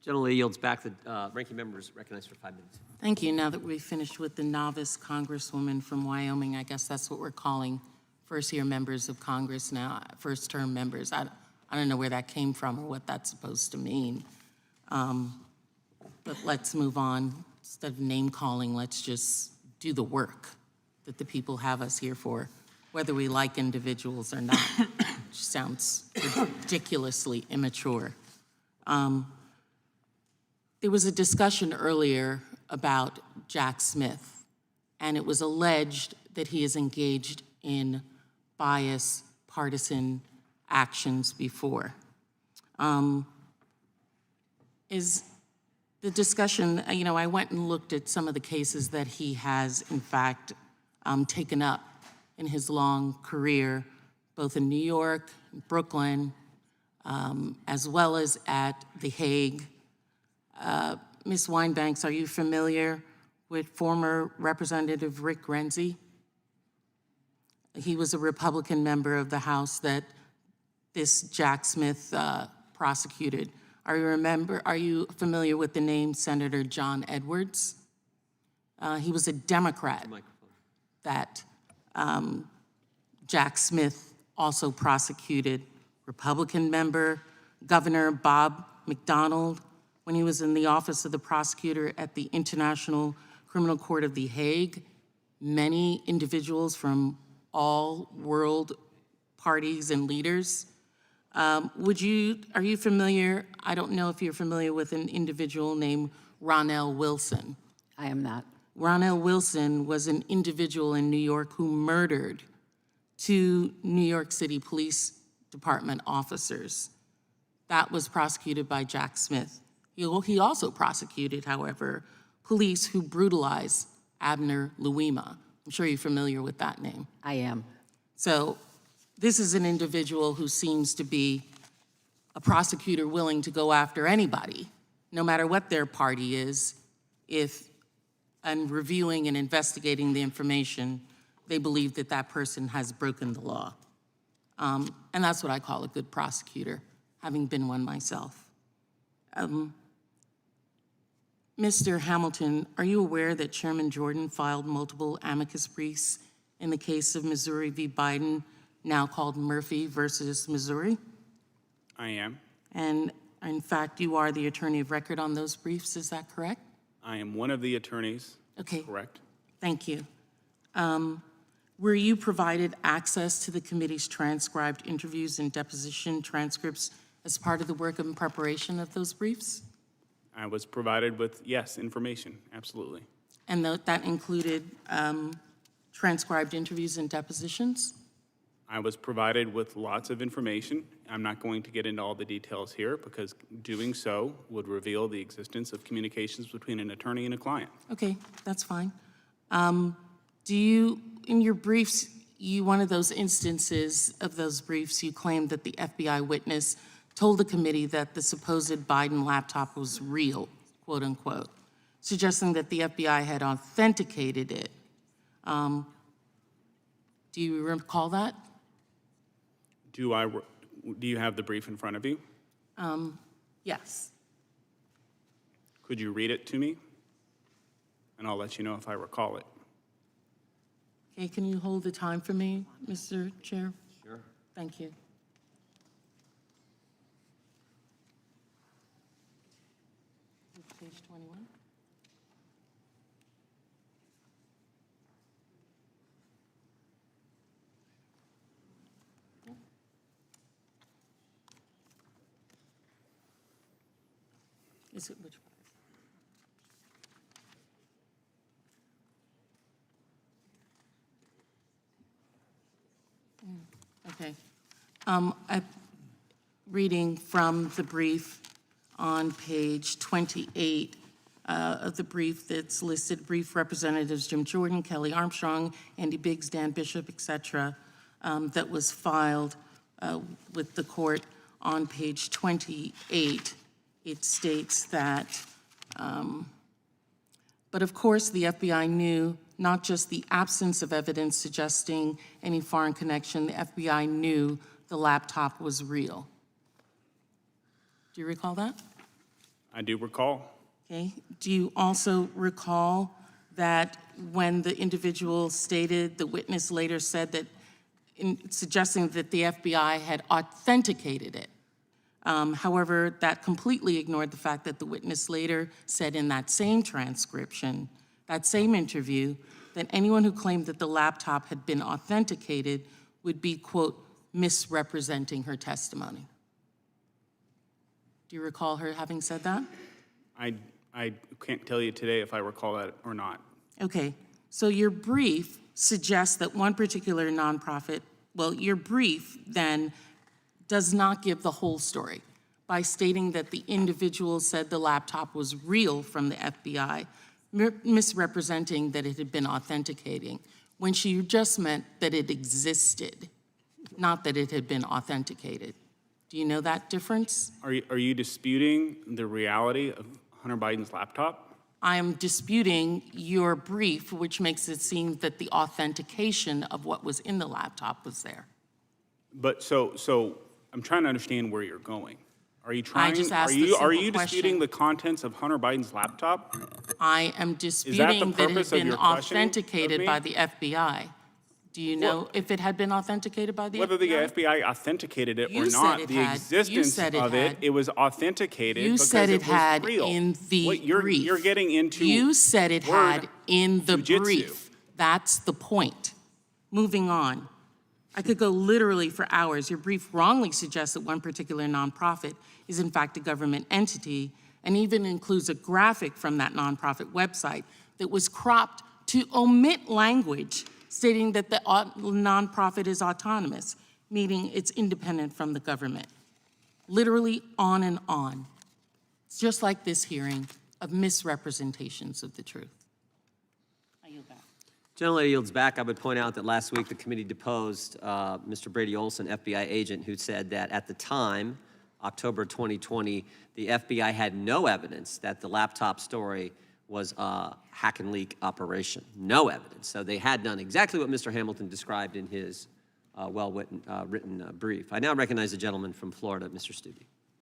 Generally yields back. The ranking member is recognized for 5 minutes. Thank you. Now that we've finished with the novice congresswoman from Wyoming, I guess that's what we're calling first-year members of Congress now, first-term members. I don't know where that came from or what that's supposed to mean. But let's move on. Instead of name-calling, let's just do the work that the people have us here for, whether we like individuals or not. Which sounds ridiculously immature. There was a discussion earlier about Jack Smith, and it was alleged that he is engaged in bias, partisan actions before. Is the discussion, I went and looked at some of the cases that he has, in fact, taken up in his long career, both in New York, Brooklyn, as well as at The Hague. Ms. Winebanks, are you familiar with former Representative Rick Renzi? He was a Republican member of the House that this Jack Smith prosecuted. Are you familiar with the name Senator John Edwards? He was a Democrat that Jack Smith also prosecuted. Republican member, Governor Bob McDonnell, when he was in the office of the prosecutor at the International Criminal Court of The Hague, many individuals from all world parties and leaders. Are you familiar, I don't know if you're familiar with an individual named Ronell Wilson. I am not. Ronell Wilson was an individual in New York who murdered 2 New York City Police Department officers. That was prosecuted by Jack Smith. He also prosecuted, however, police who brutalized Abner Louima. I'm sure you're familiar with that name. I am. So this is an individual who seems to be a prosecutor willing to go after anybody, no matter what their party is, if, in reviewing and investigating the information, they believe that that person has broken the law. And that's what I call a good prosecutor, having been one myself. Mr. Hamilton, are you aware that Chairman Jordan filed multiple amicus briefs in the case of Missouri v. Biden, now called Murphy versus Missouri? I am. And in fact, you are the attorney of record on those briefs, is that correct? I am one of the attorneys. Okay. Correct. Thank you. Were you provided access to the committee's transcribed interviews and deposition transcripts as part of the work and preparation of those briefs? I was provided with, yes, information, absolutely. And that included transcribed interviews and depositions? I was provided with lots of information. I'm not going to get into all the details here because doing so would reveal the existence of communications between an attorney and a client. Okay, that's fine. Do you, in your briefs, one of those instances of those briefs, you claimed that the FBI witness told the committee that the supposed Biden laptop was real, quote unquote, suggesting that the FBI had authenticated it. Do you recall that? Do you have the brief in front of you? Yes. Could you read it to me? And I'll let you know if I recall it. Okay, can you hold the time for me, Mr. Chair? Sure. Thank you. Page 21. Is it which one? Okay. I'm reading from the brief on page 28 of the brief that's listed, brief representatives Jim Jordan, Kelly Armstrong, Andy Biggs, Dan Bishop, et cetera, that was filed with the court on page 28. It states that, but of course the FBI knew not just the absence of evidence suggesting any foreign connection, the FBI knew the laptop was real. Do you recall that? I do recall. Okay. Do you also recall that when the individual stated, the witness later said that, suggesting that the FBI had authenticated it? However, that completely ignored the fact that the witness later said in that same transcription, that same interview, that anyone who claimed that the laptop had been authenticated would be, quote, misrepresenting her testimony. Do you recall her having said that? I can't tell you today if I recall that or not. Okay, so your brief suggests that one particular nonprofit, well, your brief then does not give the whole story by stating that the individual said the laptop was real from the FBI, misrepresenting that it had been authenticating, when she just meant that it existed, not that it had been authenticated. Do you know that difference? Are you disputing the reality of Hunter Biden's laptop? I am disputing your brief, which makes it seem that the authentication of what was in the laptop was there. But so I'm trying to understand where you're going. Are you trying? just asked a are simple you disputing question. the contents of Hunter Biden's laptop? I am disputing that it purpose had of been your questioning of authenticated me? by the FBI. Do you know if it had been authenticated by the Whether the FBI? FBI authenticated it You or said not, it the had. You existence said it of had. it was authenticated You because said it it was had real. in the What you're brief. getting into You said it word had in the jujitsu. brief. That's the point. Moving on. I could go literally for hours. Your brief wrongly suggests that one particular nonprofit is in fact a government entity, and even includes a graphic from that nonprofit website that was cropped to omit language stating that the nonprofit is autonomous, meaning it's independent from the government. Literally on and on. It's just like this hearing of misrepresentations of the truth. I yield back. Gentlelady yields back. I would point out that last week the committee deposed Mr. Brady Olson, FBI agent, who said that at the time, October 2020, the FBI had no evidence that the laptop story was a hack and leak operation. No evidence. So they had done exactly what Mr. Hamilton described in his well-written brief. I now recognize the gentleman from Florida, Mr. Stubbe.